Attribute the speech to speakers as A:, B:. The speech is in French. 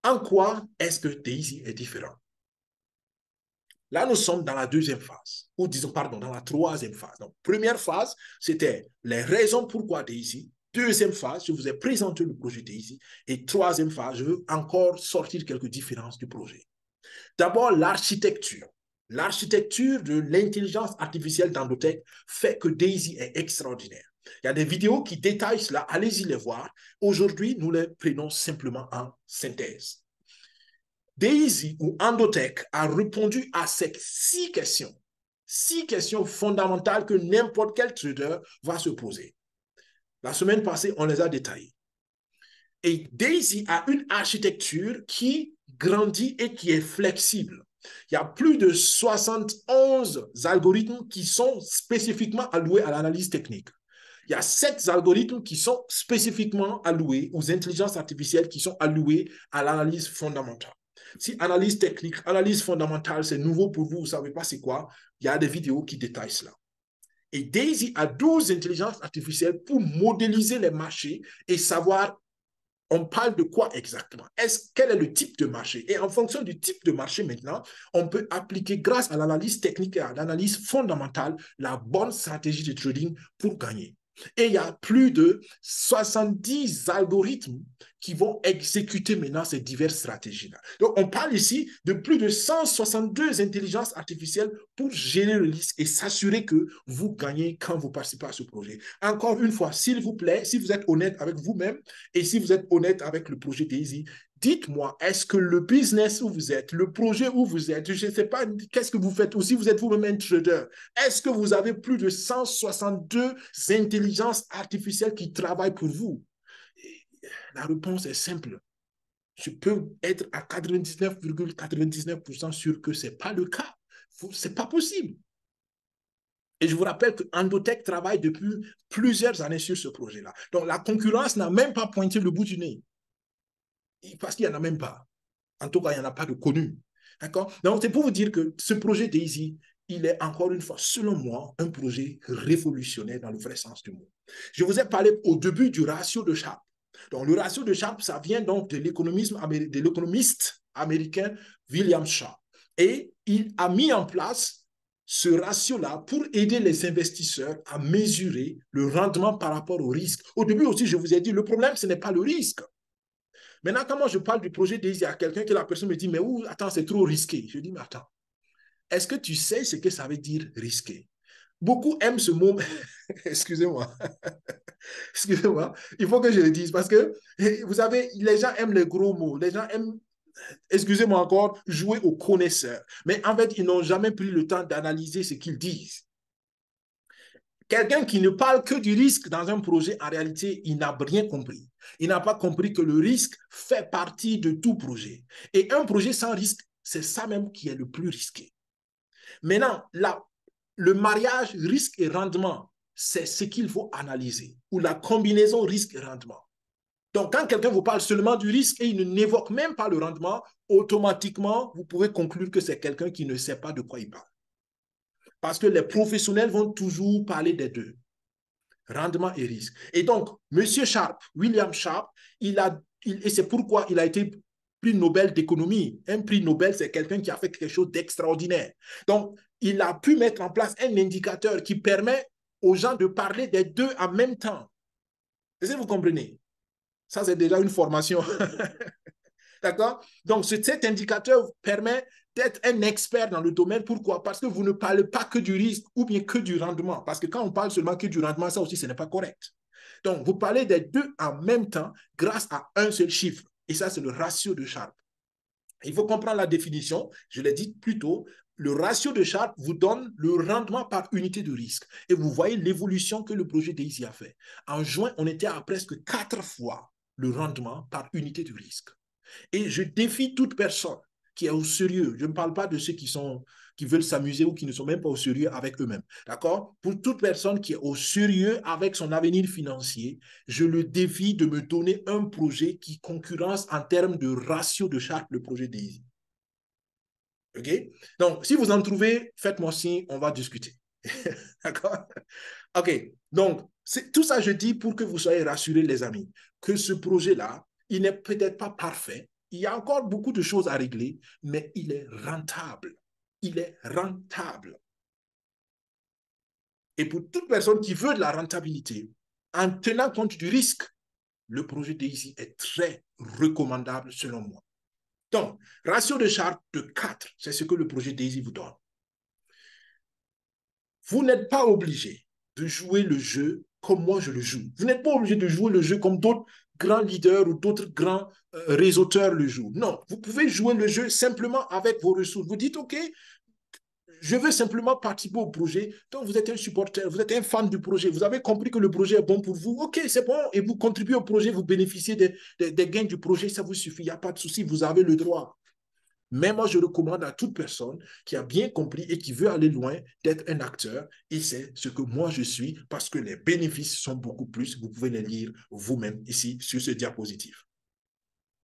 A: En quoi est-ce que Daisy est différent? Là, nous sommes dans la deuxième phase, ou disons, pardon, dans la troisième phase. Donc, première phase, c'était les raisons pourquoi Daisy. Deuxième phase, je vous ai présenté le projet Daisy. Et troisième phase, je veux encore sortir quelques différences du projet. D'abord, l'architecture. L'architecture de l'intelligence artificielle d'Andotech fait que Daisy est extraordinaire. Il y a des vidéos qui détaillent cela, allez-y les voir. Aujourd'hui, nous les prenons simplement en synthèse. Daisy ou Andotech a répondu à ces six questions fondamentales que n'importe quel trader va se poser. La semaine passée, on les a détaillées. Et Daisy a une architecture qui grandit et qui est flexible. Il y a plus de 71 algorithmes qui sont spécifiquement alloués à l'analyse technique. Il y a 7 algorithmes qui sont spécifiquement alloués aux intelligences artificielles qui sont allouées à l'analyse fondamentale. Si analyse technique, analyse fondamentale, c'est nouveau pour vous, vous ne savez pas c'est quoi, il y a des vidéos qui détaillent cela. Et Daisy a 12 intelligences artificielles pour modéliser les marchés et savoir on parle de quoi exactement? Quel est le type de marché? Et en fonction du type de marché maintenant, on peut appliquer grâce à l'analyse technique et à l'analyse fondamentale la bonne stratégie de trading pour gagner. Et il y a plus de 70 algorithmes qui vont exécuter maintenant ces diverses stratégies-là. Donc, on parle ici de plus de 162 intelligences artificielles pour gérer le risque et s'assurer que vous gagnez quand vous participez à ce projet. Encore une fois, s'il vous plaît, si vous êtes honnête avec vous-même et si vous êtes honnête avec le projet Daisy, dites-moi, est-ce que le business où vous êtes, le projet où vous êtes, je ne sais pas, qu'est-ce que vous faites, ou si vous êtes vous-même un trader, est-ce que vous avez plus de 162 intelligences artificielles qui travaillent pour vous? La réponse est simple. Je peux être à 99,99% sûr que ce n'est pas le cas. Ce n'est pas possible. Et je vous rappelle que Andotech travaille depuis plusieurs années sur ce projet-là. Donc, la concurrence n'a même pas pointé le bout du nez. Parce qu'il n'y en a même pas. En tout cas, il n'y en a pas de connu. D'accord? Donc, c'est pour vous dire que ce projet Daisy, il est encore une fois, selon moi, un projet révolutionnaire dans le vrai sens du mot. Je vous ai parlé au début du ratio de Sharpe. Donc, le ratio de Sharpe, ça vient donc de l'économiste américain William Sharpe. Et il a mis en place ce ratio-là pour aider les investisseurs à mesurer le rendement par rapport au risque. Au début aussi, je vous ai dit, le problème, ce n'est pas le risque. Maintenant, quand moi je parle du projet Daisy à quelqu'un que la personne me dit, mais attends, c'est trop risqué. Je dis, mais attends, est-ce que tu sais ce que ça veut dire risqué? Beaucoup aiment ce mot. Excusez-moi. Excusez-moi. Il faut que je le dise parce que, vous savez, les gens aiment les gros mots. Les gens aiment, excusez-moi encore, jouer aux connaisseurs. Mais en fait, ils n'ont jamais pris le temps d'analyser ce qu'ils disent. Quelqu'un qui ne parle que du risque dans un projet, en réalité, il n'a rien compris. Il n'a pas compris que le risque fait partie de tout projet. Et un projet sans risque, c'est ça même qui est le plus risqué. Maintenant, le mariage risque et rendement, c'est ce qu'il faut analyser, ou la combinaison risque et rendement. Donc, quand quelqu'un vous parle seulement du risque et il n'évoque même pas le rendement, automatiquement, vous pouvez conclure que c'est quelqu'un qui ne sait pas de quoi il parle. Parce que les professionnels vont toujours parler des deux, rendement et risque. Et donc, M. Sharpe, William Sharpe, et c'est pourquoi il a été prix Nobel d'économie. Un prix Nobel, c'est quelqu'un qui a fait quelque chose d'extraordinaire. Donc, il a pu mettre en place un indicateur qui permet aux gens de parler des deux en même temps. Est-ce que vous comprenez? Ça, c'est déjà une formation. D'accord? Donc, cet indicateur permet d'être un expert dans le domaine. Pourquoi? Parce que vous ne parlez pas que du risque ou bien que du rendement. Parce que quand on parle seulement que du rendement, ça aussi, ce n'est pas correct. Donc, vous parlez des deux en même temps grâce à un seul chiffre. Et ça, c'est le ratio de Sharpe. Il faut comprendre la définition. Je l'ai dit plus tôt. Le ratio de Sharpe vous donne le rendement par unité de risque. Et vous voyez l'évolution que le projet Daisy a fait. En juin, on était à presque 4 fois le rendement par unité de risque. Et je défie toute personne qui est au sérieux. Je ne parle pas de ceux qui veulent s'amuser ou qui ne sont même pas au sérieux avec eux-mêmes. D'accord? Pour toute personne qui est au sérieux avec son avenir financier, je le défie de me donner un projet qui concurrence en termes de ratio de Sharpe le projet Daisy. OK? Donc, si vous en trouvez, faites-moi signe, on va discuter. D'accord? OK. Donc, tout ça, je dis pour que vous soyez rassurés, les amis, que ce projet-là, il n'est peut-être pas parfait, il y a encore beaucoup de choses à régler, mais il est rentable. Il est rentable. Et pour toute personne qui veut de la rentabilité, en tenant compte du risque, le projet DAISY est très recommandable selon moi. Donc, ratio de Sharpe de 4, c'est ce que le projet DAISY vous donne. Vous n'êtes pas obligé de jouer le jeu comme moi je le joue. Vous n'êtes pas obligé de jouer le jeu comme d'autres grands leaders ou d'autres grands réseauteurs le jouent. Non, vous pouvez jouer le jeu simplement avec vos ressources. Vous dites, OK, je veux simplement participer au projet. Donc, vous êtes un supporter, vous êtes un fan du projet. Vous avez compris que le projet est bon pour vous. OK, c'est bon. Et vous contribuez au projet, vous bénéficiez des gains du projet. Ça vous suffit. Il n'y a pas de souci. Vous avez le droit. Mais moi, je recommande à toute personne qui a bien compris et qui veut aller loin d'être un acteur. Et c'est ce que moi, je suis parce que les bénéfices sont beaucoup plus. Vous pouvez les lire vous-même ici sur ce diapositive.